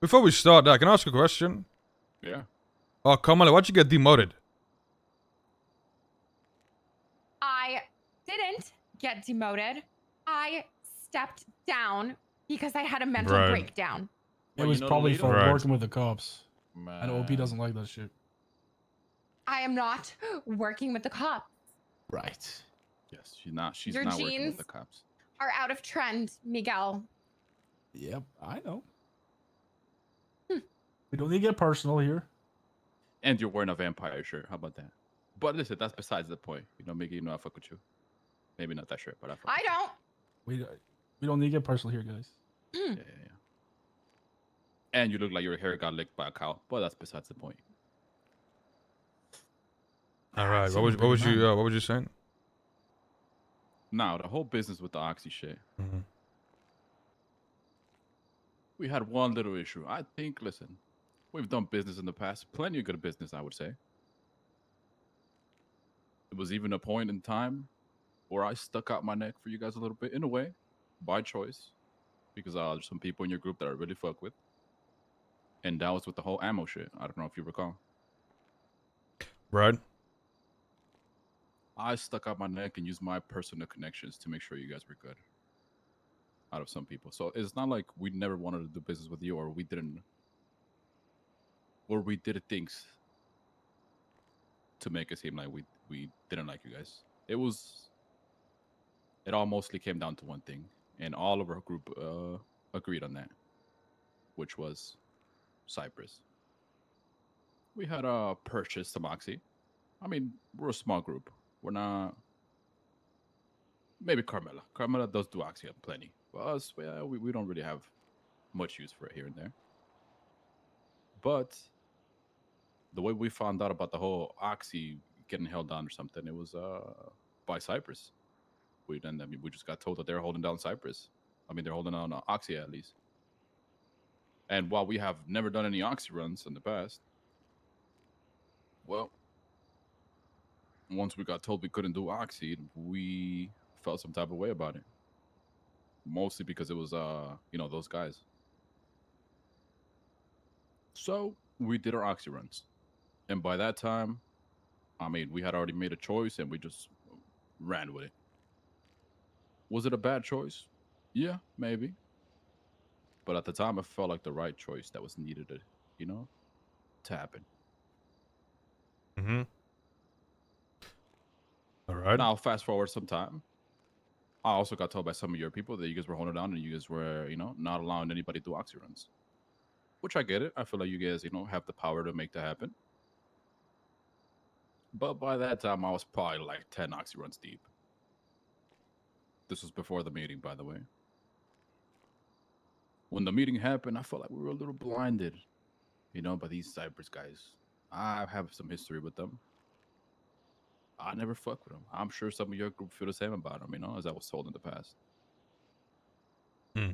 Before we start, can I ask a question? Yeah. Oh, Kamala, why'd you get demoted? I didn't get demoted. I stepped down because I had a mental Right. breakdown. It Well, was you know the probably leader? for Right. working with the cops. I know OP Man. doesn't like that shit. I am not working with the cops. Right. Yes, she's Your not working with jeans the cops. are out of trend, Miguel. Yep, I know. Hmm. We don't need to get personal here. And you're wearing a vampire shirt. How about that? But listen, that's besides the point. You know, Mickey, you know I fuck with you. Maybe not that shirt, but I fuck I with you. don't. We don't need to get personal here, guys. Yeah. And you look like your hair got licked by a cow, but that's besides the point. All right. Seems What was pretty you mad. what was you saying? Now, the whole business with the Oxy shit. Mhm. We had one little issue. I think, listen, we've done business in the past. Plenty of good business, I would say. It was even a point in time where I stuck out my neck for you guys a little bit, in a way, by choice, because there's some people in your group that I really fuck with. And that was with the whole ammo shit. I don't know if you recall. Right. I stuck out my neck and used my personal connections to make sure you guys were good. Out of some people. So it's not like we never wanted to do business with you or we didn't, or we did things to make it seem like we didn't like you guys. It all mostly came down to one thing. And all of our group agreed on that, which was Cyprus. We had purchased some Oxy. I mean, we're a small group. We're not. Maybe Carmela. Carmela does do Oxy plenty. But us, well, we don't really have much use for it here and there. But the way we found out about the whole Oxy getting held down or something, it was by Cyprus. We just got told that they're holding down Cyprus. I mean, they're holding down Oxy at least. And while we have never done any Oxy runs in the past, well, once we got told we couldn't do Oxy, we felt some type of way about it. Mostly because it was those guys. So we did our Oxy runs. And by that time, I mean, we had already made a choice and we just ran with it. Was it a bad choice? Yeah, maybe. But at the time, it felt like the right choice that was needed you know, to happen. Mm-hmm. All right. Now, fast forward some time. I also got told by some of your people that you guys were holding down and you guys were, not allowing anybody to do Oxy runs. Which I get it. I feel like you guys, have the power to make that happen. But by that time, I was probably like 10 Oxy runs deep. This was before the meeting, by the way. When the meeting happened, I felt like we were a little blinded, by these Cyprus guys. I have some history with them. I never fuck with them. I'm sure some of your group feel the same about them, as I was told in the past. Hmm.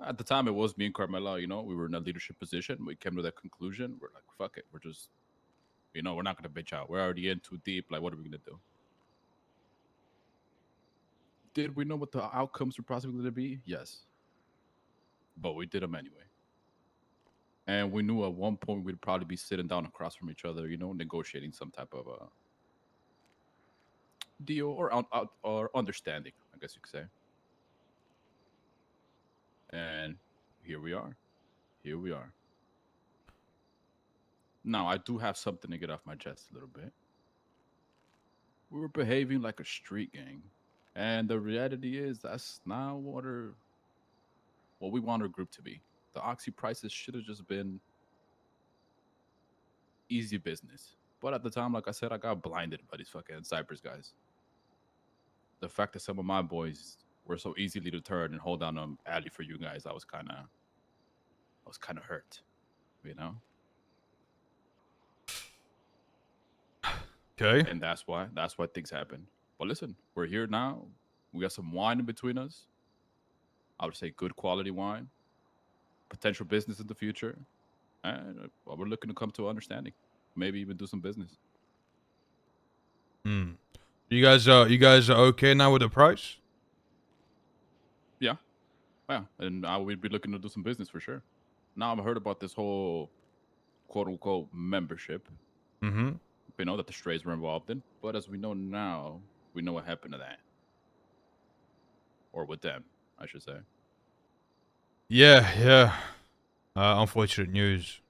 At the time, it was me and Carmela, we were in a leadership position. We came to that conclusion. We're like, fuck it. We're just, we're not going to bitch out. We're already in too deep. Like, what are we going to do? Did we know what the outcomes were possibly going to be? Yes. But we did them anyway. And we knew at one point we'd probably be sitting down across from each other, negotiating some type of deal or understanding, I guess you could say. And here we are. Here we are. Now, I do have something to get off my chest a little bit. We were behaving like a street gang. And the reality is that's not what we want our group to be. The Oxy prices should have just been easy business. But at the time, like I said, I got blinded by these fucking Cypress guys. The fact that some of my boys were so easily to turn and hold down an alley for you guys, I was kind of hurt, you know. Okay. And that's why things happen. But listen, we're here now. We got some wine in between us. I would say good quality wine, potential business in the future, and we're looking to come to understanding. Maybe even do some business. Hmm. You guys are okay now with the price? Yeah, Yeah, and I would be looking to do some business for sure. Now I've heard about this whole quote unquote membership, Mm-hmm. we know that the strays were involved in, but as we know now, we know what happened to that. Or with them, I should say. Yeah, yeah. Unfortunate news.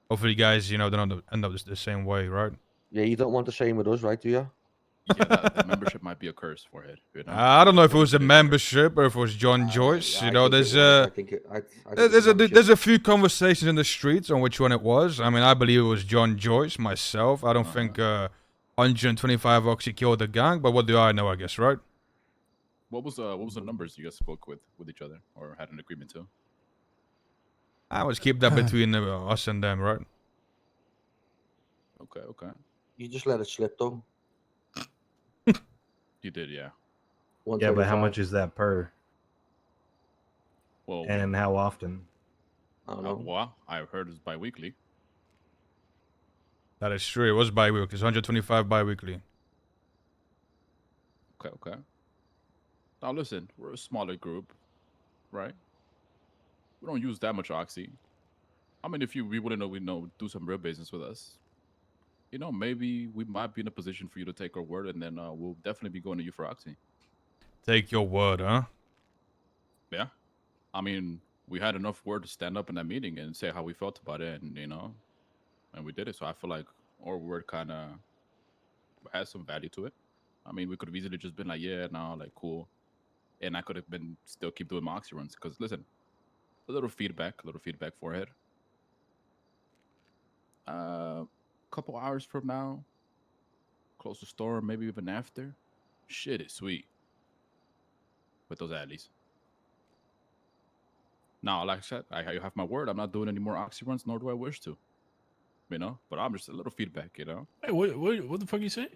Hopefully, you guys, they don't end up the same way, right? Yeah, you don't want the same with us, right? Do you? Yeah, the membership might be a curse for it, you know? I don't know if it What was a they did here. membership or if it was John Joyce. I think There's I think it. I think it's there's a few conversations in the streets on which one it was. I mean, I believe it was John Joyce myself. I don't think 125 Oxy killed the gang, but what do I know? I guess, right? What was the numbers you guys spoke with each other or had an agreement to? I always keep that between us and them, right? Okay. You just let it slip though. You did, yeah. Yeah, but how 125. much is that per? Well, And how often? I don't know. well, I heard it's bi-weekly. That is true. It was bi-weekly. It's 125 bi-weekly. Okay. Now listen, we're a smaller group, right? We don't use that much Oxy. I mean, if you be willing to do some real business with us, maybe we might be in a position for you to take our word, and then we'll definitely be going to you for Oxy. Take your word, huh? Yeah. I mean, we had enough word to stand up in that meeting and say how we felt about it, and and we did it. So I feel like our word kind of has some value to it. I mean, we could have easily just been like, yeah, no, like cool, and I could have been still keep doing my Oxy runs. Because listen, a little feedback forehead. Couple hours from now, close to storm, maybe even after. Shit is sweet with those adlies. Now, like I said, I have my word. I'm not doing any more Oxy runs, nor do I wish to. But I'm just a little feedback, Hey, what the fuck you say?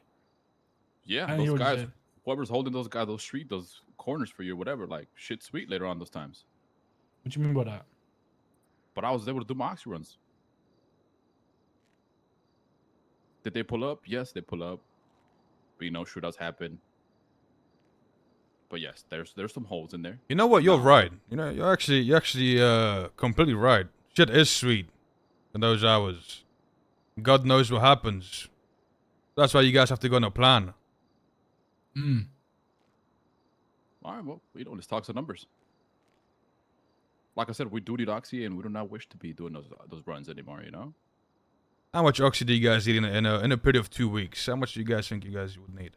Yeah, I didn't hear those what you guys, said. whoever's holding those guys, those corners for you, whatever, like shit sweet later on those times. What you mean by that? But I was able to do my Oxy runs. Did they pull up? Yes, they pull up. But shootouts happen. But yes, there's some holes in there. You know what? You're No. right. You're actually completely right. Shit is sweet in those hours. God knows what happens. That's why you guys have to go on a plan. Mm. All right, well, let's talk some numbers. Like I said, we do need Oxy, and we do not wish to be doing those runs anymore. How much Oxy do you guys need in a period of 2 weeks? How much do you guys think you guys would need?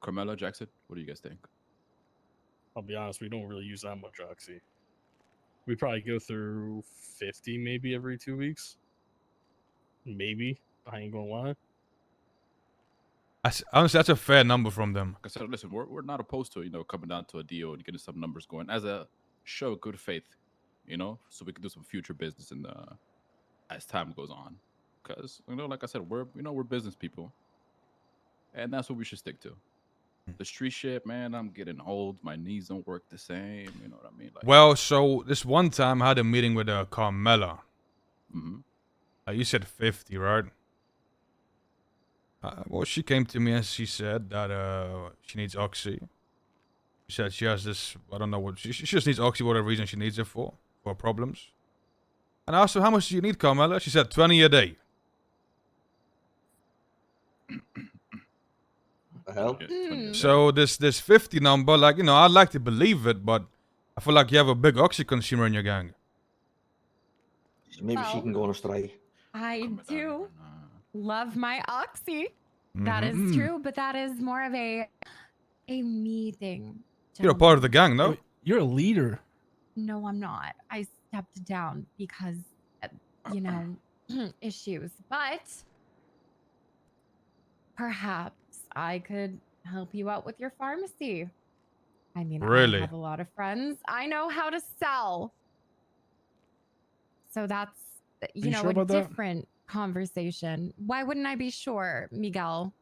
Carmela, Jackson, what do you guys think? I'll be honest, we don't really use that much Oxy. We probably go through 50 maybe every 2 weeks. Maybe. I ain't gonna lie. Honestly, that's a fair number from them. Like I said, listen, we're not opposed to coming down to a deal and getting some numbers going as a show of good faith, so we can do some future business as time goes on. Because like I said, we're business people, and that's what we should stick to. The street shit, man, I'm getting old. My knees don't work the same. You know what I mean? Like, Well, so this one time I had a meeting with Carmela. mhm. You said 50, right? Well, she came to me and she said that she needs Oxy. She said she has this, I don't know what, she just needs Oxy, whatever reason she needs it for problems. And I asked her, how much do you need, Carmela? She said 20 a day. The hell? Yeah, 20 years. So this 50 number, like, I'd like to believe it, but I feel like you have a big Oxy consumer in your gang. Maybe she Well, can go on a strike. I Come with that, do nah. love my Oxy. That Mhm. is true, but that is more of a me thing. You're a part of the gang, no? Wait, you're a leader. No, I'm not. I stepped down because, issues. But perhaps I could help you out with your pharmacy. I mean, Really? I have a lot of friends. I know how to sell. So that's, you sure a about that? different conversation. Why wouldn't I be sure, Miguel?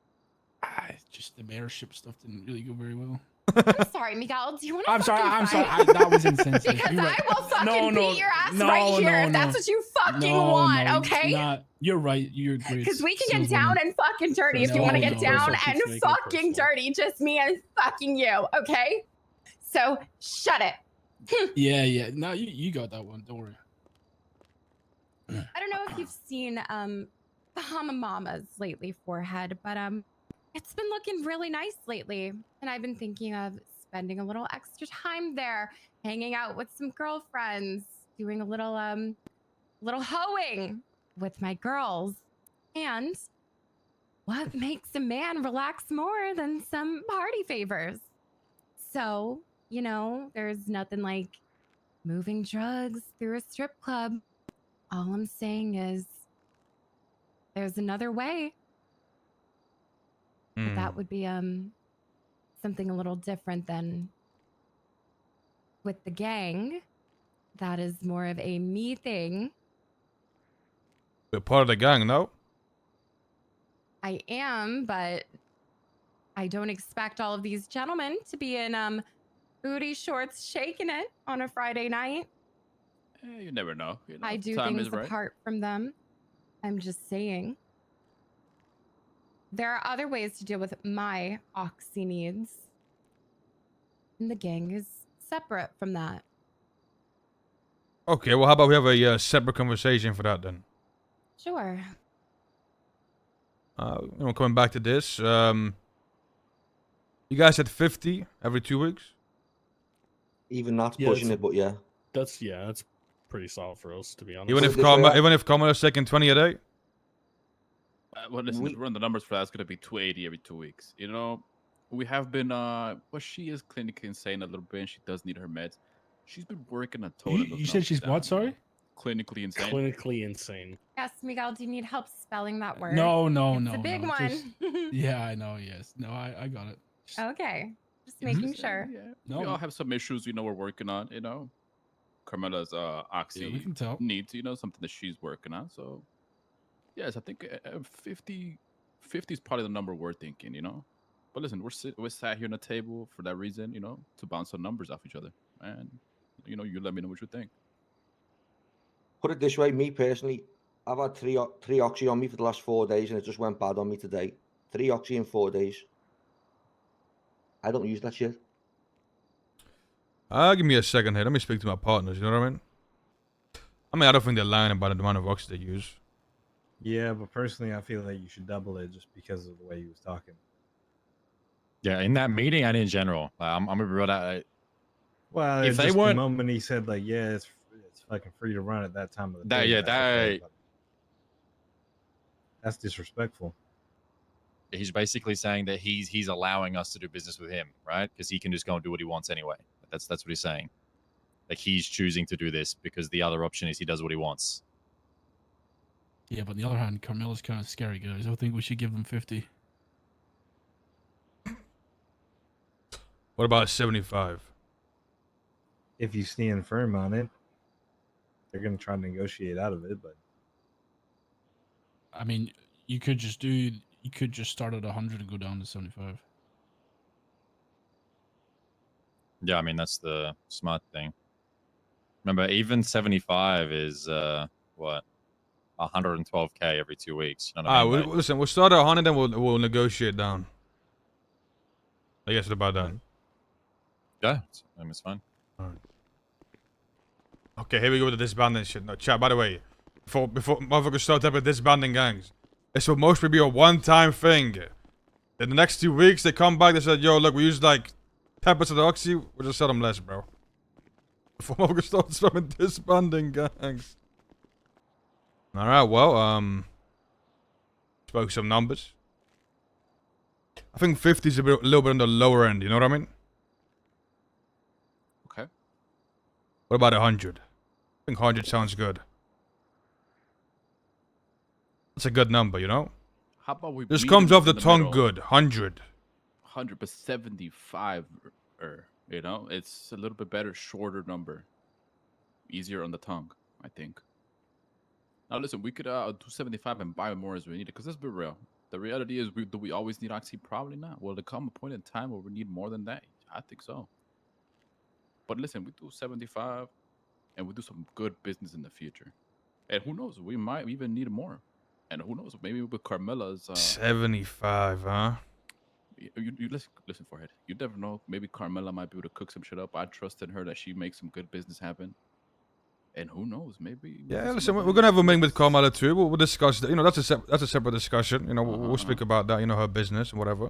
Just the mayorship stuff didn't really go very well. I'm sorry, Miguel. Do you want to I'm sorry. fight? That was insensitive. Because You're I right. will fucking beat your ass no, right here no, if that's what you fucking no, want, no, okay? Not, you're right. You're great. Because we can get down and fucking dirty if you No, want to get no, down personal. and Keeps making it fucking personal. dirty. Just me and fucking you, okay? So shut it. Yeah. No, you got that one. Don't worry. I don't know if you've seen Bahama Mama's lately forehead, but it's been looking really nice lately. And I've been thinking of spending a little extra time there, hanging out with some girlfriends, doing a little hoeing with my girls. And what makes a man relax more than some party favors? So, there's nothing like moving drugs through a strip club. All I'm saying is there's another way, but that would be something a little different than with the gang. That is more of a me thing. You're part of the gang, no? I am, but I don't expect all of these gentlemen to be in booty shorts shaking it on a Friday night. You never know. I do time things is right. apart from them. I'm just saying. There are other ways to deal with my oxy needs. And the gang is separate from that. Okay, well, how about we have a separate conversation for that then? Sure. Coming back to this, you guys at 50 every 2 weeks? Even that's Yeah, pushing it's- it, but yeah. That's pretty solid for us, to be honest. Even Put if it this way, even if Commodore's taking 20 a day? Well, listen, if we run the numbers for that, it's gonna be 280 every 2 weeks. We have been well, she is clinically insane a little bit, and she does need her meds. She's been working on toning those You said numbers she's down, what? Sorry. clinically insane. Clinically insane. Yes, Miguel, do you need help spelling that word? No. It's a big one. Just- yeah, I know. Yes. No, I got it. Okay. Just Yeah, making Listen, sure. Yeah, No, we all no. have some issues. We're working on. Carmela's oxy Yeah, we can tell. needs. Something that she's working on. So yes, I think 50 is probably the number we're thinking. But listen, we're sat here on the table for that reason. To bounce some numbers off each other, and you let me know what you think. Put it this way, me personally, I've had three oxy on me for the last 4 days, and it just went bad on me today. 3 oxy in 4 days. I don't use that shit. Give me a second here. Let me speak to my partners, you know what I mean? I don't think they're lying about the amount of oxy they use. Yeah, but personally, I feel like you should double it just because of the way he was talking. Yeah, in that meeting and in general, I'm gonna be real. Well, If if they just weren't- the moment he said like, yeah, it's fucking free to run at that time of the day. Yeah, that's okay, that but that's disrespectful. he's basically saying that he's allowing us to do business with him, right? Because he can just go and do what he wants anyway. That's what he's saying. Like he's choosing to do this because the other option is he does what he wants. Yeah, but on the other hand, Carmela's kind of scary, guys. I think we should give them 50. What about 75? If you stand firm on it, they're gonna try to negotiate out of it, but I mean, you could just start at 100 and go down to 75. Yeah, I mean that's the smart thing. Remember, even 75 is what 112k every 2 weeks. You know what I mean? Like, Listen, we'll start at 100 and we'll negotiate down. I guess it's about that. yeah, it's fine. Okay, here we go with the disbanding shit. No, chat, by the way, before motherfuckers start up with disbanding gangs, this will mostly be a one-time thing. In the next 2 weeks, they come back, they said, yo, look, we used like 10% of the oxy, we'll just sell them less, bro. Before motherfuckers start spamming disbanding gangs. Alright, well, spoke some numbers. I think 50 is a little bit on the lower end, you know what I mean? Okay. What about 100? I think 100 sounds good. That's a good number, you know? How about we? This meet comes in off the tongue middle? good. 100. 100 but 75. It's a little bit better, shorter number, easier on the tongue, I think. Now listen, we could do 75 and buy more as we need it. Because let's be real. The reality is, do we always need oxy? Probably not. Will there come a point in time where we need more than that? I think so. But listen, we do 75, and we do some good business in the future. And who knows? We might even need more. And who knows? Maybe with Carmela's. 75, huh? You listen, forehead. You never know. Maybe Carmela might be able to cook some shit up. I trust in her that she makes some good business happen. And who knows? Maybe. Yeah, some listen, of we're gonna have a meeting with these- Carmela too. We'll discuss that. You know, that's a separate discussion. You know, we'll Uh-huh. speak about that. You know, her business and whatever.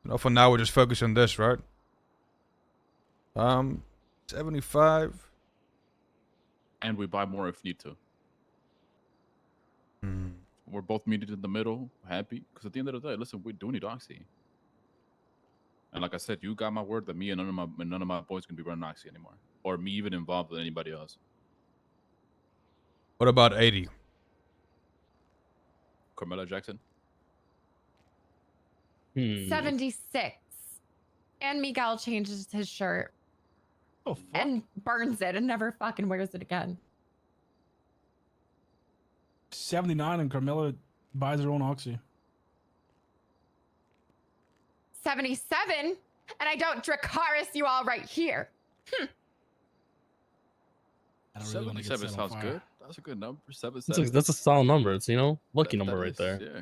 You know, for now we're just focused on this, right? 75. And we buy more if need to. Hmm. We're both meeting in the middle, happy. Because at the end of the day, listen, we do need Oxy. And like I said, you got my word that me and none of my boys can be running Oxy anymore, or me even involved with anybody else. What about 80? Carmela Jackson. 76. And Miguel changes his shirt Oh, fuck. and burns it and never fucking wears it again. 79 and Carmela buys her own Oxy. 77? And I don't Dracarys you all right here. I don't really want to get 77 set on sounds fire. good. That's a good number. 77. That's a solid number. It's lucky That number right is, there. Yeah.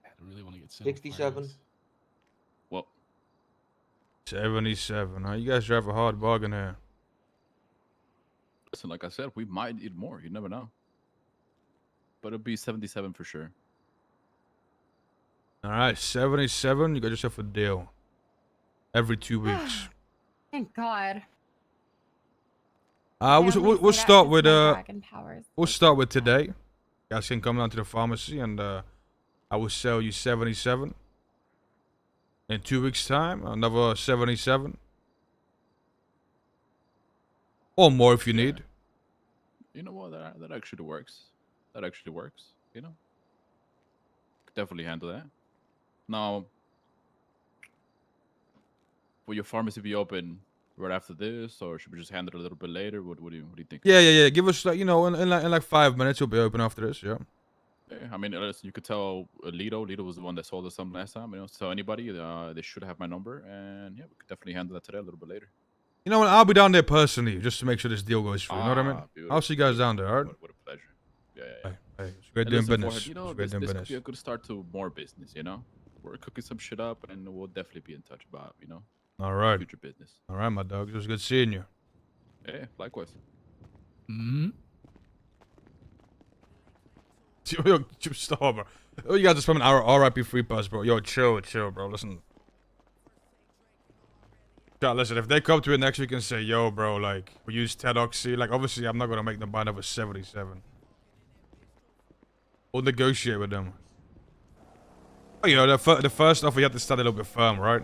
I don't really want to get set on fire, 67. guys. Well, 77. Huh? You guys drive a hard bargain here. listen, like I said, we might need more. You never know. But it'll be 77 for sure. All right, 77. You got yourself a deal. Every 2 weeks. Thank God. We'll start with we'll start with today. You guys can come down to the pharmacy and I will sell you 77. In 2 weeks' time, another 77. Or more if you need. You know what? That actually works. That actually works. You know, could definitely handle that. Now, will your pharmacy be open right after this, or should we just handle it a little bit later? What do you think? Yeah. Give us like in like 5 minutes, we'll be open after this. Yeah. Yeah, I mean, listen, you could tell Lido. Lido was the one that sold us some last time. You know, tell anybody. They should have my number, and yeah, we could definitely handle that today a little bit later. You know what? I'll be down there personally just to make sure this deal goes through. You know what I mean? Beautiful, I'll see you guys down there. All right. What a pleasure. Yeah. Hey, it's great And doing listen, business. Forehead, you know, It's great this doing could business. be a good start to more business. You know, we're cooking some shit up, and we'll definitely be in touch about All right. future business. All right, my dog. It was good seeing you. Yeah, likewise. Mm-hmm. Yo, stop, bro. Oh, you guys just from an RIP free pass, bro. Yo, chill, bro. Listen. God, listen, if they come to it next week and say, yo, bro, like, we use Ted Oxy, like, obviously, I'm not going to make them buy another 77. We'll negotiate with them. Oh, you know, the first offer, you have to start a little bit firm, right?